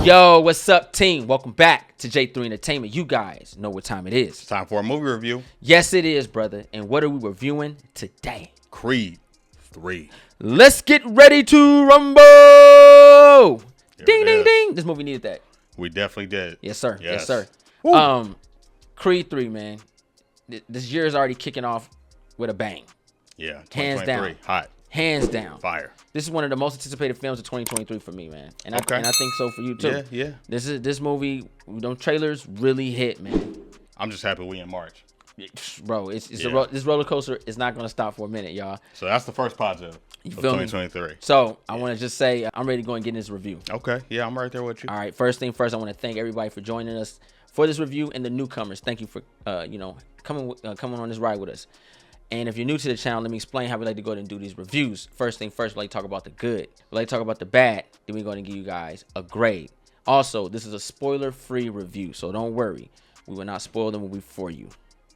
Yo, what's up, team? Welcome back to J3 Entertainment. You guys know what time it is. It's time for a movie review. Yes, it is, brother. And what are we reviewing today? Creed 3. Let's get ready to rumble. Ding, ding, ding. This movie needed that. We definitely did. Yes, sir. Yes. Yes, sir. Creed 3, man. This year is already kicking off with a bang. Yeah, Hands 2023. down. Hot. Hands down. Fire. This is one of the most anticipated films of 2023 for me, man. And Okay. I think so for you too. Yeah. This movie, them trailers really hit, man. I'm just happy we in March. Bro, this roller coaster is not gonna stop for a minute, y'all. So that's the first positive of feel me? 2023. So I want to just say I'm ready to go and get in this review. Okay. Yeah, I'm right there with you. All right. First thing first, I want to thank everybody for joining us for this review and the newcomers. Thank you for coming on this ride with us. And if you're new to the channel, let me explain how we like to go ahead and do these reviews. First thing first, we like to talk about the good. We like to talk about the bad. Then we're going to give you guys a grade. Also, this is a spoiler-free review, so don't worry. We will not spoil the movie for you.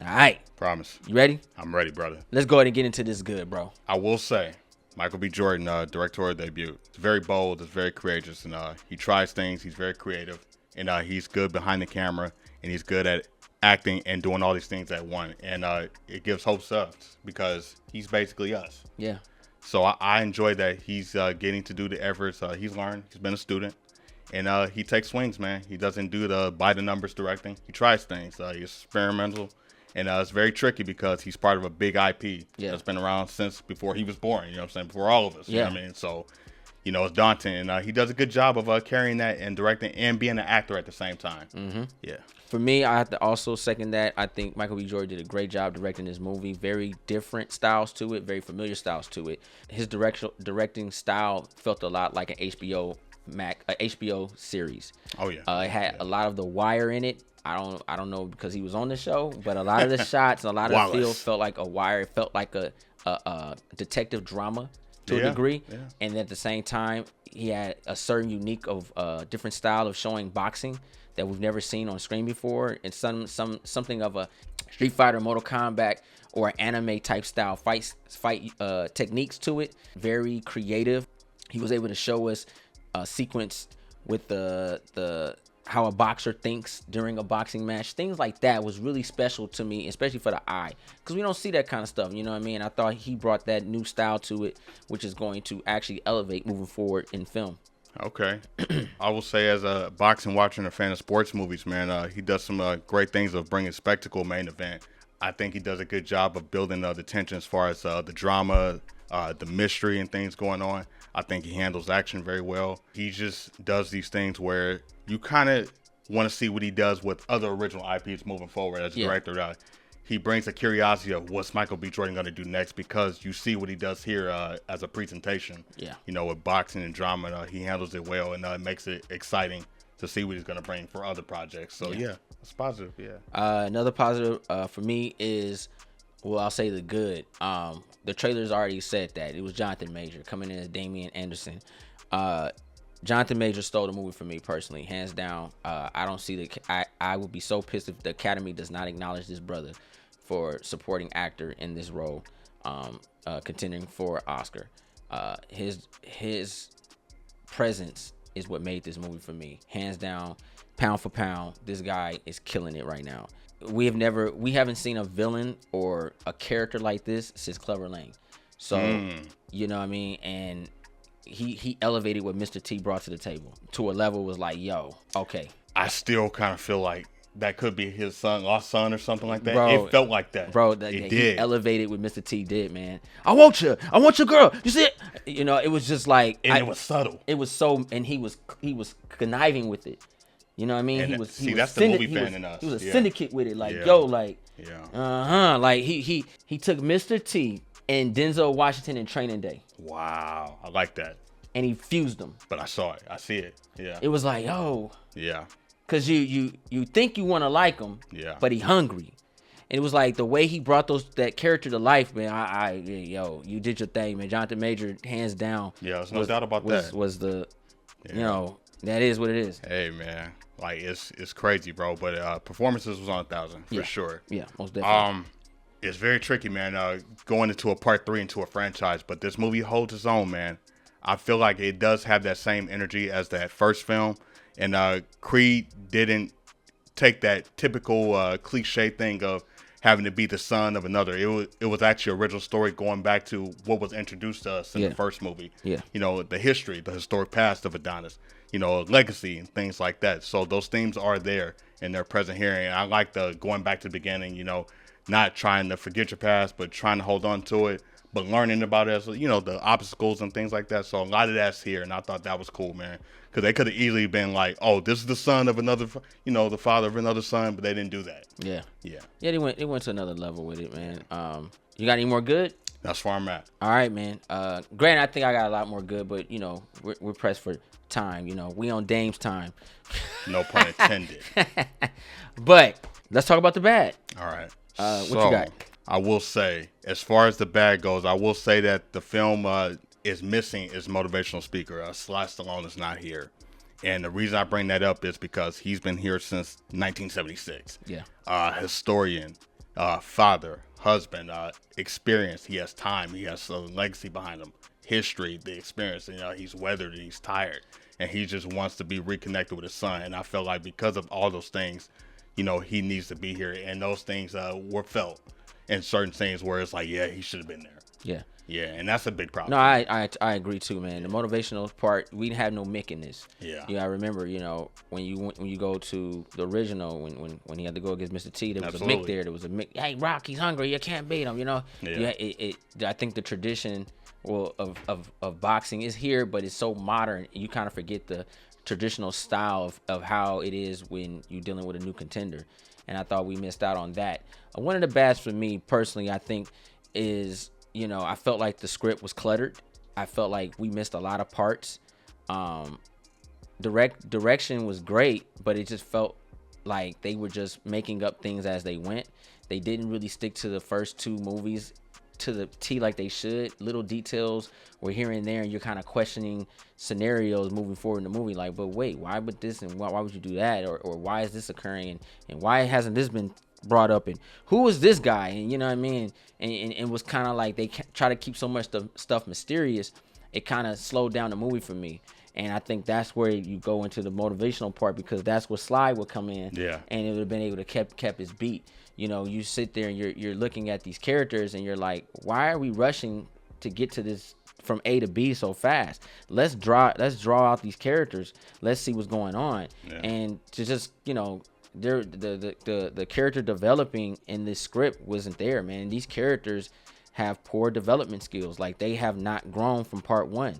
All right. Promise. You ready? I'm ready, brother. Let's go ahead and get into this good, bro. I will say, Michael B. Jordan, directorial debut. It's very bold. It's very courageous. And he tries things. He's very creative. And he's good behind the camera. And he's good at acting and doing all these things at once. And it gives hope to us because he's basically us. Yeah. So I enjoy that he's getting to do the efforts. He's learned. He's been a student. And he takes swings, man. He doesn't do the by the numbers directing. He tries things. He's experimental. And it's very tricky because he's part of a big IP that's been around since before he was born. You know what I'm saying? Before all of us. You know what I mean? So, it's daunting. And he does a good job of carrying that and directing and being an actor at the same time. Mm-hmm. Yeah. For me, I have to also second that. I think Michael B. Jordan did a great job directing this movie. Very different styles to it, very familiar styles to it. His directing style felt a lot like an HBO series. Oh yeah. It had a lot of The Wire in it. I don't know because he was on the show, but a lot of the shots and a lot of the feel felt like a Wire. It felt like a detective drama to a degree. Yeah. And at the same time, he had a certain unique of different style of showing boxing that we've never seen on screen before, and something of a Street Fighter, Mortal Kombat, or anime type style fight techniques to it. Very creative. He was able to show us a sequence with the how a boxer thinks during a boxing match. Things like that was really special to me, especially for the eye, because we don't see that kind of stuff. You know what I mean? I thought he brought that new style to it, which is going to actually elevate moving forward in film. Okay. I will say, as a boxing watcher and a fan of sports movies, man, he does some great things of bringing spectacle main event. I think he does a good job of building the tension as far as the drama, the mystery and things going on. I think he handles action very well. He just does these things where you kind of want to see what he does with other original IPs moving forward as a director. He brings a curiosity of what's Michael B. Jordan going to do next, because you see what he does here as a presentation. Yeah. With boxing and drama, he handles it well, and it makes it exciting to see what he's going to bring for other projects. So yeah, it's positive. Yeah. Another positive for me is, well, I'll say the good. The trailers already said that it was Jonathan Major coming in as Damian Anderson. Jonathan Major stole the movie for me personally, hands down. I don't see I would be so pissed if the Academy does not acknowledge this brother for supporting actor in this role, contending for Oscar. His presence is what made this movie for me, hands down. Pound for pound, this guy is killing it right now. We haven't seen a villain or a character like this since Clever Lane. So you know what I mean, and he elevated what Mr. T brought to the table to a level was like, yo, okay. I still kind of feel like that could be his son, lost son, or something like that. Bro, it felt like that. Bro, he elevated what Mr. T did, man. I want your girl. You see it? It was just like, it was subtle. It was so, and he was conniving with it. You know what I mean? And that's the movie fan in us. He was a syndicate with it, like like he took Mr. T and Denzel Washington in Training Day. Wow, I like that. And he fused them. But I saw it. I see it. Yeah. It was like, yo. Yeah. Cause you think you want to like him. Yeah. But he hungry. And it was like the way he brought that character to life, man. You did your thing, man. Jonathan Major, hands down. Yeah, there's no doubt about that. Was the, that is what it is. Hey, man, like it's crazy, bro. But performances was on 1,000 for sure. Yeah, most definitely. It's very tricky, man. Going into a part 3 into a franchise, but this movie holds its own, man. I feel like it does have that same energy as that first film. And Creed didn't take that typical cliche thing of having to be the son of another. It was actually original story going back to what was introduced to us in the first movie. Yeah. You know, the history, the historic past of Adonis, you know, legacy and things like that. So those themes are there and they're present here. And I like the going back to the beginning, you know, not trying to forget your past, but trying to hold on to it, but learning about it, you know, the obstacles and things like that. So a lot of that's here, and I thought that was cool, man. Because they could have easily been like, oh, this is the son of another, you know, the father of another son, but they didn't do that. Yeah. Yeah. Yeah, they went to another level with it, man. You got any more good? That's where I'm at. All right, man. Granted, I think I got a lot more good, but, you know, we're pressed for time. You know, we on Dame's time. No pun intended. But let's talk about the bad. All right. What you got? I will say, as far as the bad goes, I will say that the film is missing its motivational speaker. Sly Stallone is not here. And the reason I bring that up is because he's been here since 1976. Yeah. Historian, father, husband, experience. He has time. He has a legacy behind him. History, the experience. You know, he's weathered and he's tired. And he just wants to be reconnected with his son. And I feel like because of all those things, you know, he needs to be here. And those things were felt in certain things where it's like, yeah, he should have been there. Yeah. Yeah, and that's a big problem. No, I agree too, man. The motivational part, we didn't have no Mick in this. Yeah. I remember, you know, when you go to the original, when he had to go against Mr. T, there was a Mick there. There was a Mick. Hey, Rock, he's hungry. You can't beat him. You know. Yeah. I think the tradition, of boxing is here, but it's so modern. You kind of forget the traditional style of how it is when you're dealing with a new contender. And I thought we missed out on that. One of the bads for me personally, I think, is, you know, I felt like the script was cluttered. I felt like we missed a lot of parts. Direction was great, but it just felt like they were just making up things as they went. They didn't really stick to the first two movies to the T like they should. Little details were here and there, and you're kind of questioning scenarios moving forward in the movie. Like, but wait, why would this, and why would you do that, or why is this occurring, and why hasn't this been brought up, and who is this guy, and you know what I mean? And it was kind of like they try to keep so much stuff mysterious. It kind of slowed down the movie for me. And I think that's where you go into the motivational part, because that's where Sly would come in. Yeah. And it would have been able to kept his beat. You know, you sit there and you're looking at these characters and you're like, why are we rushing to get to this from A to B so fast? Let's draw out these characters. Let's see what's going on. Yeah. And to just, you know, the character developing in this script wasn't there, man. These characters have poor development skills. Like, they have not grown from part one.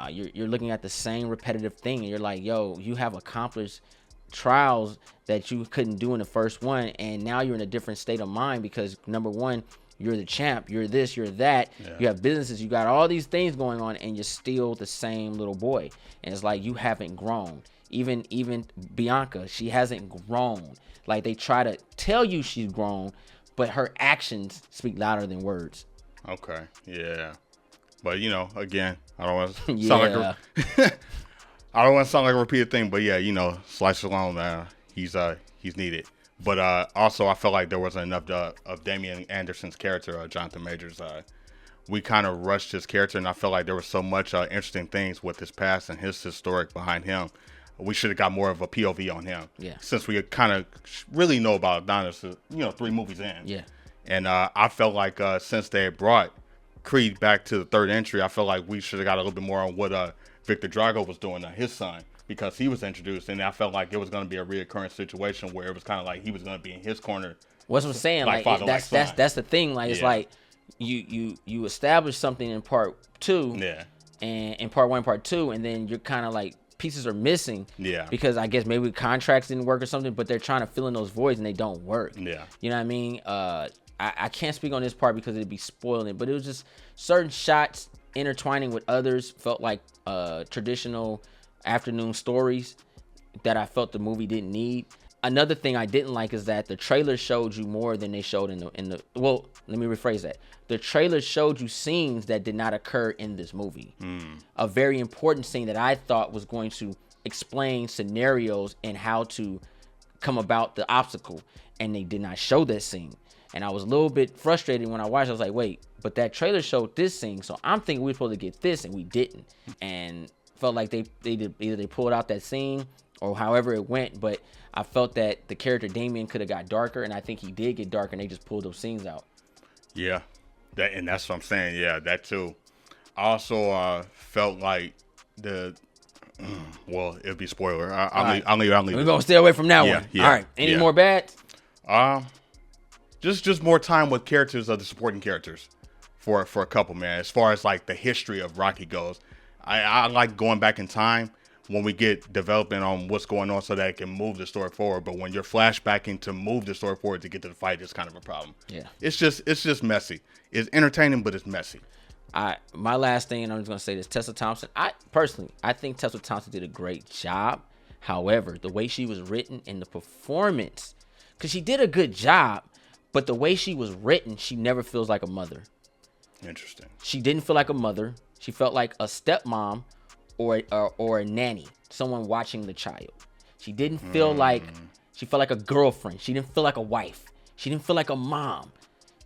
You're looking at the same repetitive thing, and you're like, yo, you have accomplished trials that you couldn't do in the first one, and now you're in a different state of mind because, number one, you're the champ, you're this, you're that. Yeah. You have businesses, you got all these things going on, and you're still the same little boy. And it's like you haven't grown. Even Bianca, she hasn't grown. Like, they try to tell you she's grown, but her actions speak louder than words. Okay, yeah. But, you know, again, I don't want to sound like a repeated thing, but yeah, you know, Sly Stallone, he's needed. But also, I felt like there wasn't enough of Damian Anderson's character, Jonathan Majors. We kind of rushed his character, and I felt like there was so much interesting things with his past and his historic behind him. We should have got more of a POV on him. Yeah. Since we kind of really know about Adonis, 3 movies in. Yeah. And I felt like since they had brought Creed back to the third entry, I felt like we should have got a little bit more on what Victor Drago was doing to his son, because he was introduced, and I felt like it was going to be a reoccurring situation where it was kind of like he was going to be in his corner. What's what I'm saying? Like, that's the thing. Like, it's like you establish something in part two, and in part one, part two, and then you're kind of like pieces are missing, because I guess maybe contracts didn't work or something, but they're trying to fill in those voids and they don't work. You know what I mean? I can't speak on this part because it'd be spoiling it, but it was just certain shots intertwining with others felt like traditional afternoon stories that I felt the movie didn't need. Another thing I didn't like is that the trailer showed you more than they showed in the well, let me rephrase that. The trailer showed you scenes that did not occur in this movie. A very important scene that I thought was going to explain scenarios and how to come about the obstacle, and they did not show that scene. And I was a little bit frustrated when I watched. I was like, wait, but that trailer showed this scene, so I'm thinking we were supposed to get this, and we didn't. And felt like they did, either they pulled out that scene or however it went, but I felt that the character Damian could have got darker, and I think he did get darker, and they just pulled those scenes out. Yeah, that's what I'm saying. Yeah, that too. I also felt like well, it'll be spoiler. I'll leave We're gonna stay away from that one. Yeah, all right. Any more bad? Just more time with characters of the supporting characters for a couple, man. As far as like the history of Rocky goes, I like going back in time when we get development on what's going on so that it can move the story forward. But when you're flashbacking to move the story forward to get to the fight, it's kind of a problem. Yeah. It's just messy. It's entertaining, but it's messy. My last thing, and I'm just gonna say this: Tessa Thompson. I think Tessa Thompson did a great job. However, the way she was written and the performance, because she did a good job, but the way she was written, she never feels like a mother. Interesting. She didn't feel like a mother. She felt like a stepmom or a nanny, someone watching the child. She didn't feel like, she felt like a girlfriend. She didn't feel like a wife. She didn't feel like a mom.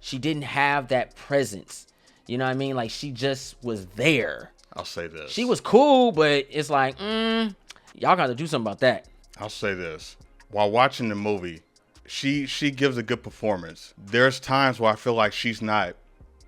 She didn't have that presence. You know what I mean? Like, she just was there. I'll say this. She was cool, but it's like, y'all got to do something about that. I'll say this. While watching the movie, she gives a good performance. There's times where I feel like she's not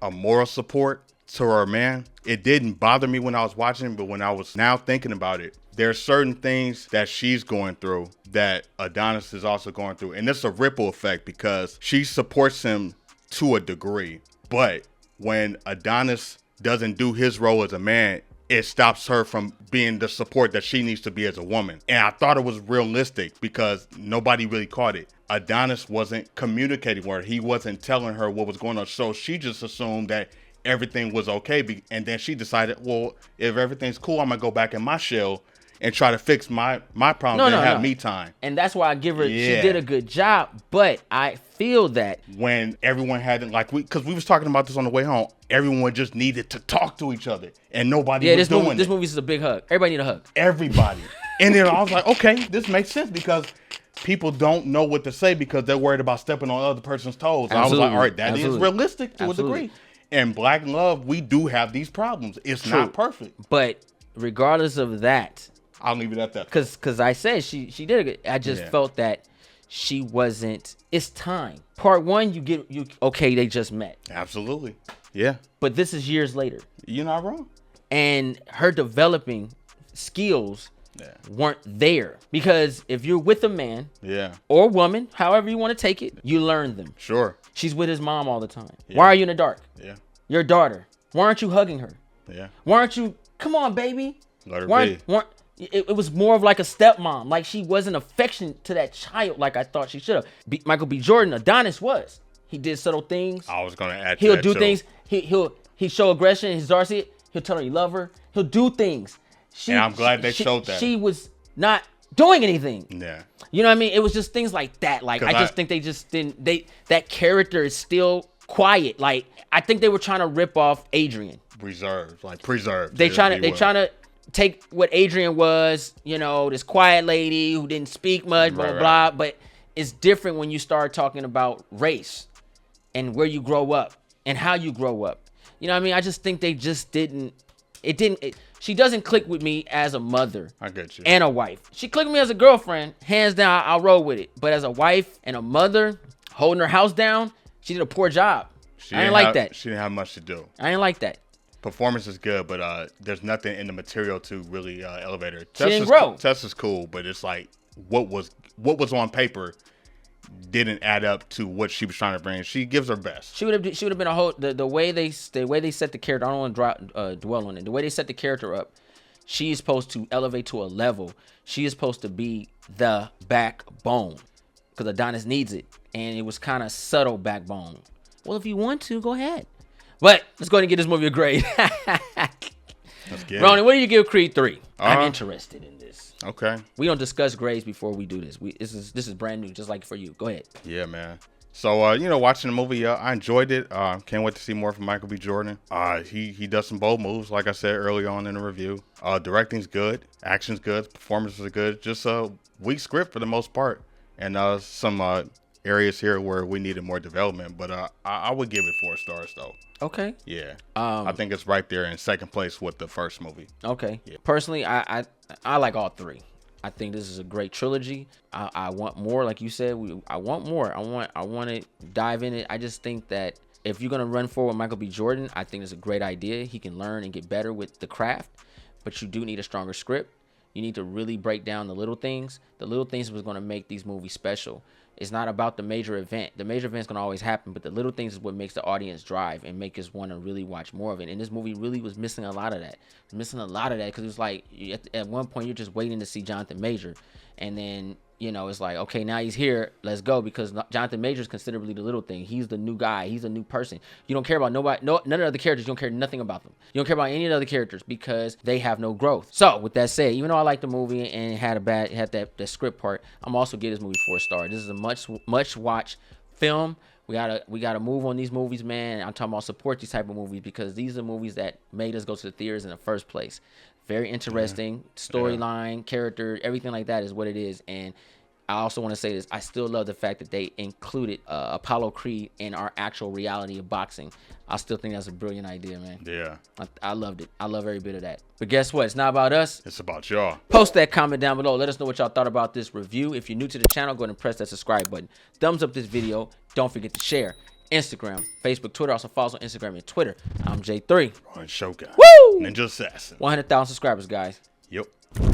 a moral support to her man. It didn't bother me when I was watching, but when I was now thinking about it, there's certain things that she's going through that Adonis is also going through. And it's a ripple effect because she supports him to a degree. But when Adonis doesn't do his role as a man, it stops her from being the support that she needs to be as a woman. And I thought it was realistic because nobody really caught it. Adonis wasn't communicating with her. He wasn't telling her what was going on. So she just assumed that everything was okay. And then she decided, well, if everything's cool, I'm going to go back in my shell and try to fix my problems and have me time. And that's why I give her, she did a good job. But I feel that when everyone had, like, because we was talking about this on the way home, everyone just needed to talk to each other and nobody was doing it. This movie is a big hug. Everybody need a hug. Everybody. And then I was like, okay, this makes sense because people don't know what to say because they're worried about stepping on other person's toes. I was like, all right, that is realistic to a degree. And Black love, we do have these problems. It's not perfect. But regardless of that, I'll leave it at that. Because I said she did a good. I just felt that she wasn't. It's time. Part one, okay, they just met. Absolutely. Yeah. But this is years later. You're not wrong. And her developing skills weren't there. Because if you're with a man or woman, however you want to take it, you learn them. Sure. She's with his mom all the time. Yeah. Why are you in the dark? Yeah. Your daughter. Why aren't you hugging her? Yeah. Why aren't you, come on, baby. Let her be. It was more of like a stepmom. Like, she wasn't affectionate to that child like I thought she should have. Michael B. Jordan, Adonis was. He did subtle things. I was going to add to He'll that do too. things. He'll show aggression. His Darcy, he'll tell her he love her. He'll do things. And I'm glad they showed that. She was not doing anything. Yeah. You know what I mean? It was just things like that. Like, I just think they just didn't. That character is still quiet. Like, I think they were trying to rip off Adrian. Preserved. They trying to take what Adrian was, this quiet lady who didn't speak much, blah, blah. But it's different when you start talking about race and where you grow up and how you grow up. You know what I mean? I just think they just didn't. She doesn't click with me as a mother. I get you. And a wife. She clicked with me as a girlfriend. Hands down, I'll roll with it. But as a wife and a mother, holding her house down, she did a poor job. I didn't like that. She didn't have much to do. I didn't like that. Performance is good, but there's nothing in the material to really elevate her. She didn't grow. Tessa's cool, but it's like what was on paper didn't add up to what she was trying to bring. She gives her best. She would have been a whole the way they set the character. I don't want to dwell on it. The way they set the character up, she is supposed to elevate to a level. She is supposed to be the backbone because Adonis needs it, and it was kind of subtle backbone. Well, if you want to, go ahead. But let's go ahead and get this movie a grade. Let's get Ronin, what do you give Creed 3? I'm interested in this. Okay. We don't discuss grades before we do this. This is brand new, just like for you. Go ahead. Yeah, man. So, watching the movie, I enjoyed it. Can't wait to see more from Michael B. Jordan. He does some bold moves, like I said early on in the review. Directing's good. Action's good. Performances are good. Just a weak script for the most part. And some areas here where we needed more development. But I would give it 4 stars, though. Okay. Yeah. I think it's right there in second place with the first movie. Okay. Yeah. Personally, I like all 3. I think this is a great trilogy. I want more, like you said. I want more. I want to dive in it. I just think that if you're gonna run forward with Michael B. Jordan, I think it's a great idea. He can learn and get better with the craft, but you do need a stronger script. You need to really break down the little things. The little things was gonna make these movies special. It's not about the major event. The major event's gonna always happen, but the little things is what makes the audience drive and make us want to really watch more of it. And this movie really was missing a lot of that. Because it was like at one point you're just waiting to see Jonathan Major, and then it's like, okay, now he's here, let's go, because Jonathan Major is considerably the little thing. He's the new guy. He's a new person. You don't care about nobody, none of the other characters. You don't care nothing about them. You don't care about any of the other characters because they have no growth. So with that said, even though I liked the movie and had that script part, I'm also giving this movie 4 stars. This is a much watch film. We gotta move on these movies, man. I'm talking about support these type of movies because these are movies that made us go to the theaters in the first place. Very interesting storyline, character, everything like that is what it is. And I also want to say this: I still love the fact that they included Apollo Creed in our actual reality of boxing. I still think that's a brilliant idea, man. Yeah, I loved it. I love every bit of that. But guess what? It's not about us. It's about y'all. Post that comment down below. Let us know what y'all thought about this review. If you're new to the channel, go ahead and press that subscribe button. Thumbs up this video. Don't forget to share. Instagram, Facebook, Twitter. Also follow us on Instagram and Twitter. I'm J3. Show guy. Woo! Ninja Assassin. 100,000 subscribers, guys. Yep.